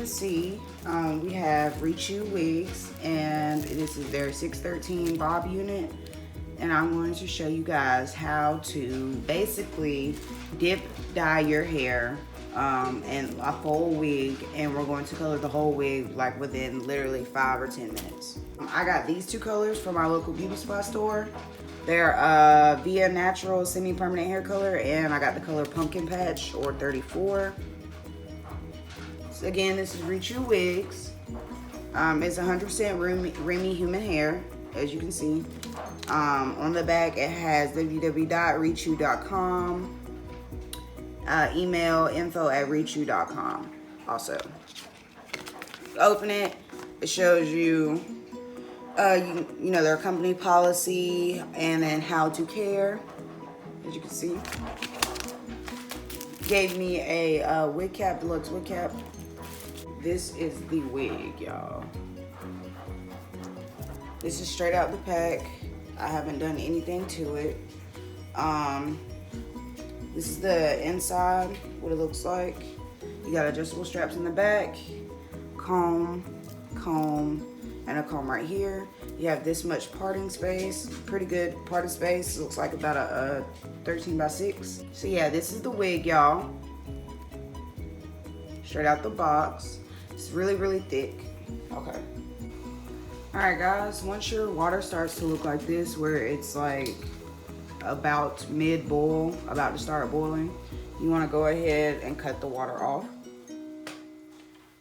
see, we have Rechoo wigs, and this is their 613 bob unit. And I'm going to show you guys how to basically dip dye your hair in a full wig, and we're going to color the whole wig like within literally 5 or 10 minutes. I got these two colors from our local beauty supply store. They're Via Natural Semi-Permanent Hair Color, and I got the color Pumpkin Patch or 34. So again, this is Rechoo Wigs. It's 100% Remy human hair, as you can see. On the back, it has www.rechoo.com. Email info@rechoo.com. Also, open it. It shows you, you know, their company policy and then how to care. As you can see, gave me a wig cap, deluxe wig cap. This is the wig, y'all. This is straight out the pack. I haven't done anything to it. This is the inside, what it looks like. You got adjustable straps in the back, comb, and a comb right here. You have this much parting space, pretty good parting space. It looks like about a 13 by 6. So yeah, this is the wig, y'all. Straight out the box. It's really, really thick. Okay. All right, guys, once your water starts to look like this, where it's like about mid-boil, about to start boiling, you want to go ahead and cut the water off.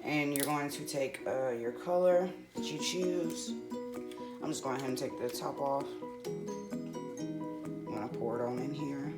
And you're going to take your color that you choose. I'm just going ahead and take the top off. I'm going to pour it on in here.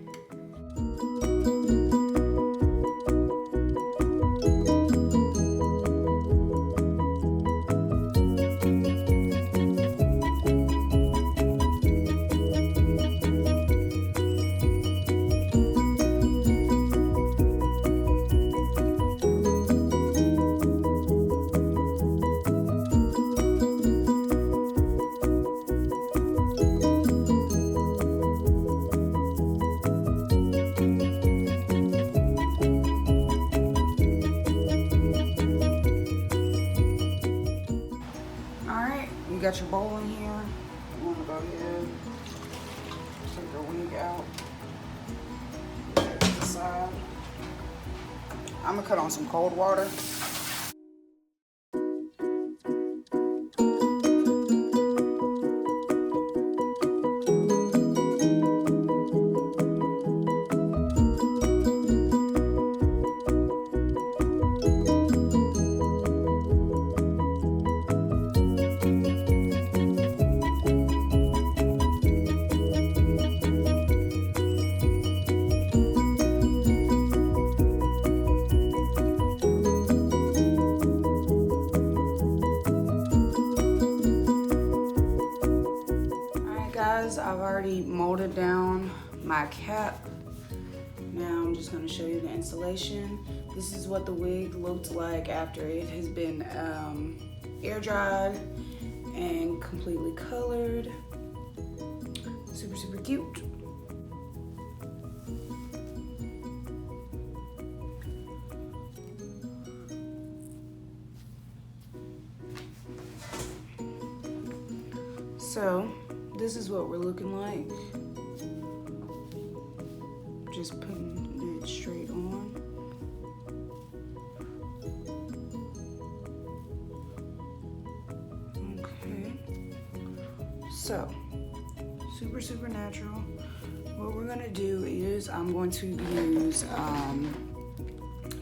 You got your bowl in here. You want to go ahead, take your wig out, put it to the side. I'm gonna cut on some cold water. I've already molded down my cap. Now I'm just going to show you the installation. This is what the wig looked like after it has been air dried and completely colored. Super, super cute. So this is what we're looking like. Just putting it straight on. Okay. So, super, super natural. What we're gonna do is I'm going to use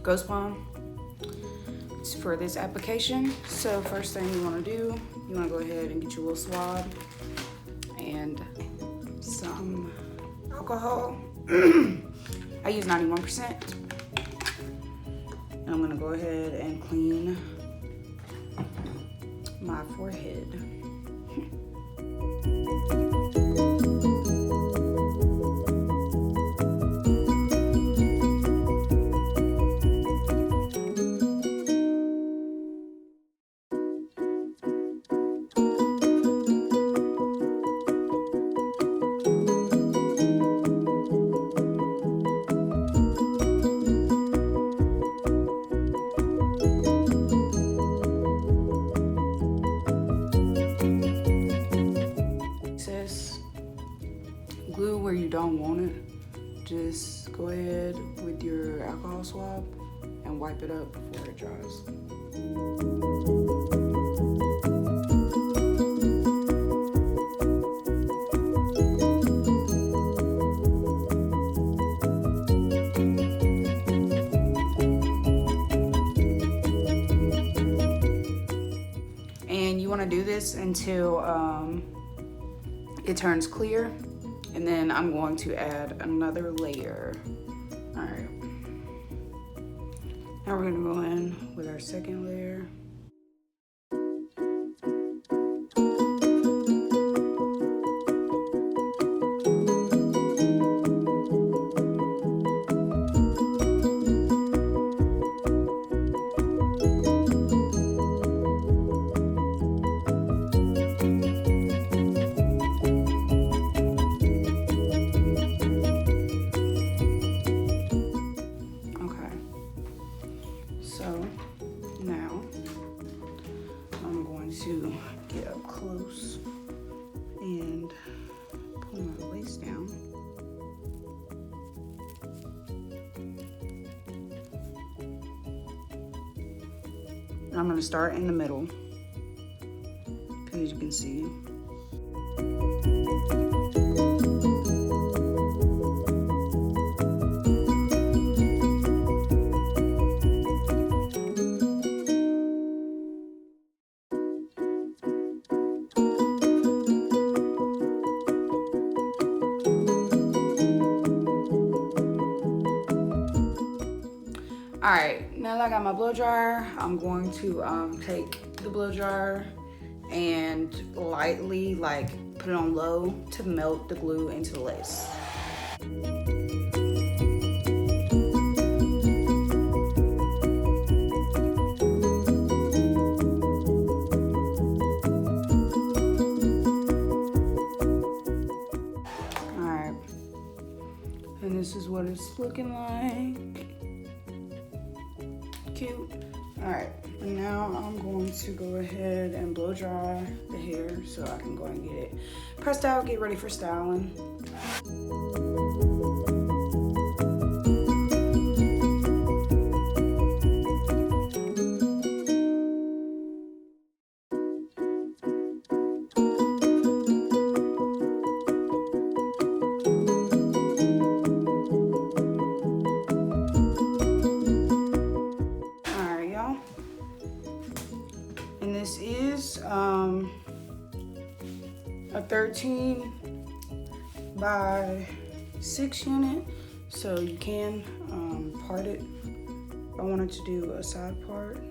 Ghost Bomb for this application. So first thing you wanna do, you wanna go ahead and get your little swab and some alcohol. I use 91%. And I'm gonna go ahead and clean my forehead. you don't want it, just go ahead with your alcohol swab and wipe it up before it dries. And you want to do this until it turns clear, and then I'm going to add another layer. All right, now we're gonna go in with our second layer. So now I'm going to get up close and pull my lace down. I'm going to start in the middle, as you can see. All right, now that I got my blow dryer, I'm going to take the blow dryer and lightly put it on low to melt the glue into the lace. All right, and this is what it's looking like. Cute. All right, and now I'm going to go ahead and blow dry the hair so I can go and get it pressed out, get ready for styling. And this is a 13 by 6 unit, so you can part it. I wanted to do a side part.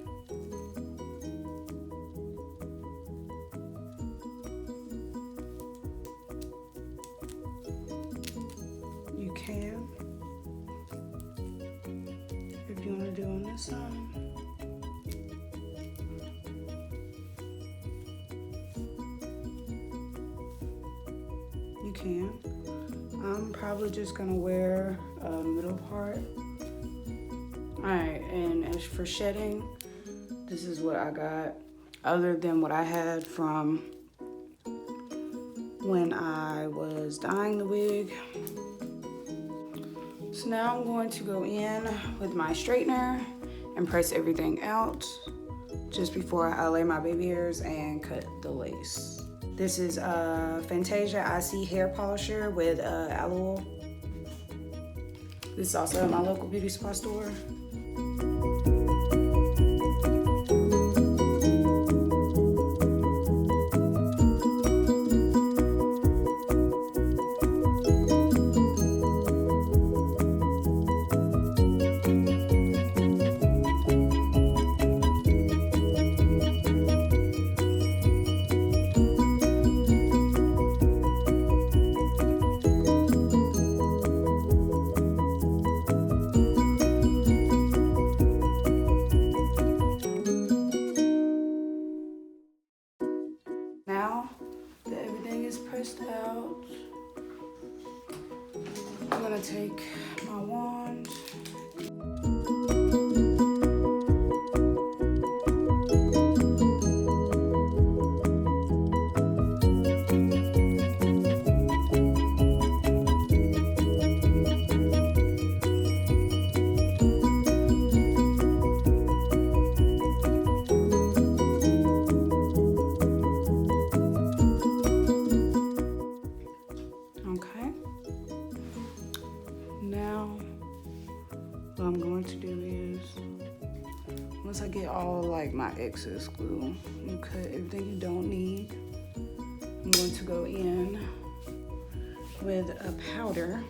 You can, if you want to do on this side. You can. I'm probably just gonna wear a middle part. Alright, and as for shedding, this is what I got, other than what I had from when I was dyeing the wig. So now I'm going to go in with my straightener and press everything out just before I lay my baby hairs and cut the lace. This is a Fantasia IC hair polisher with aloe. This is also at my local beauty supply store. Now that everything is pressed out, I'm gonna take my wand. excess glue. You cut everything you don't need. I'm going to go in with a powder.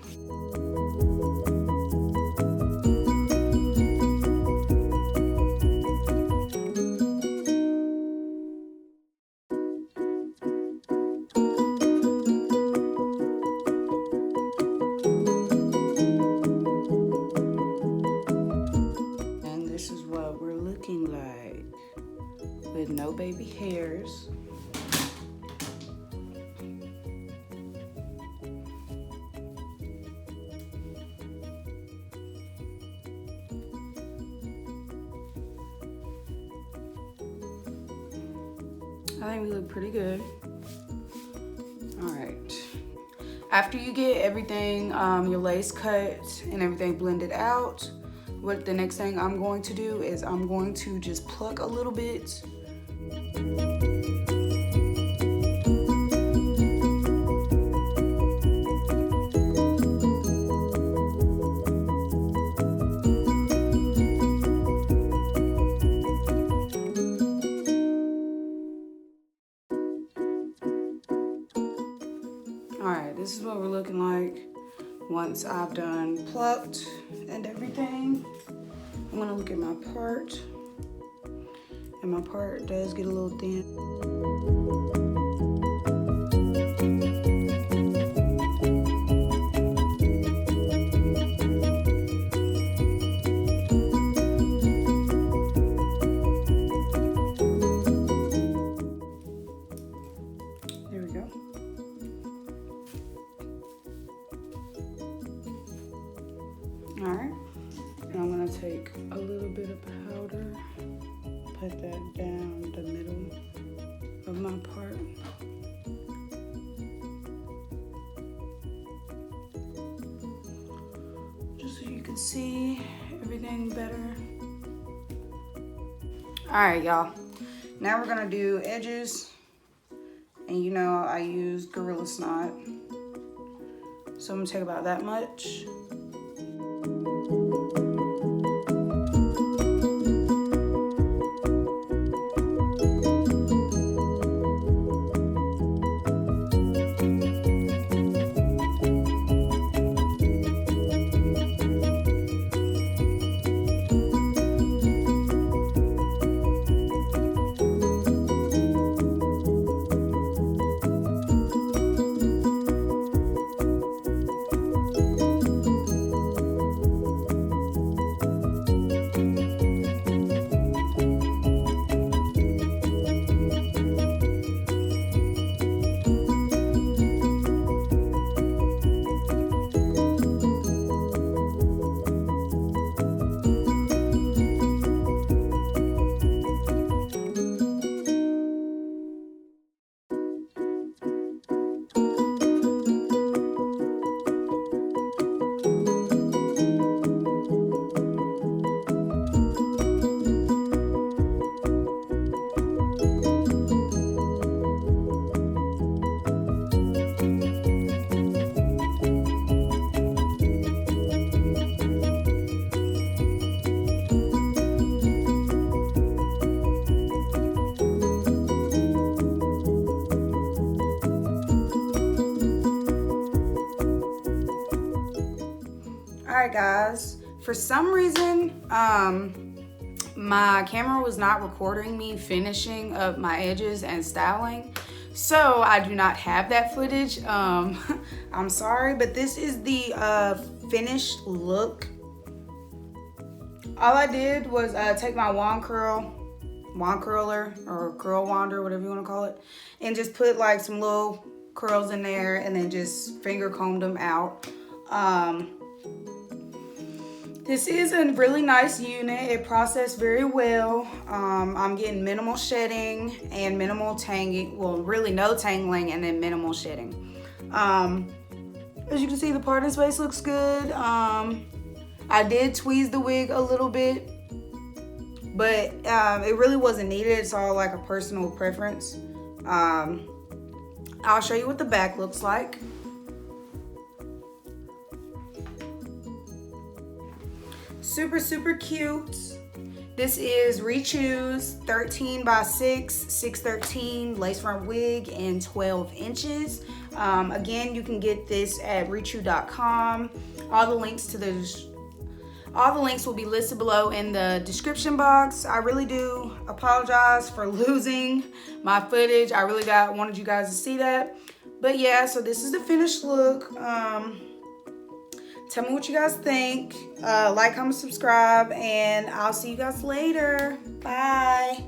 And this is what we're looking like with no baby hairs. I think we look pretty good. All right. After you get everything, your lace cut and everything blended out, what the next thing I'm going to do is I'm going to just pluck a little bit. Alright, this is what we're looking like once I've done plucked and everything. I'm gonna look at my part, and my part does get a little thin. There we go. All right, and I'm gonna take a little bit of powder, put that down the middle of my part. Just so you can see everything better. All right, y'all. Now we're gonna do edges. And you know I use Gorilla Snot. So I'm gonna take about that much. Alright guys, for some reason my camera was not recording me finishing up my edges and styling, so I do not have that footage. I'm sorry, but this is the finished look. All I did was take my wand curler or curl wander, whatever you want to call it, and just put like some little curls in there and then just finger combed them out. This is a really nice unit. It processed very well. I'm getting minimal shedding and minimal tangling. Well, really no tangling and then minimal shedding. As you can see, the part of his face looks good. I did tweeze the wig a little bit, but it really wasn't needed. It's all like a personal preference. I'll show you what the back looks like. Super, super cute. This is Rechoo's 13 by 6, 613 lace front wig in 12 inches. Again, you can get this at rechoo.com. All the links will be listed below in the description box. I really do apologize for losing my footage. I really wanted you guys to see that. But yeah, so this is the finished look. Tell me what you guys think. Like, comment, subscribe, and I'll see you guys later. Bye.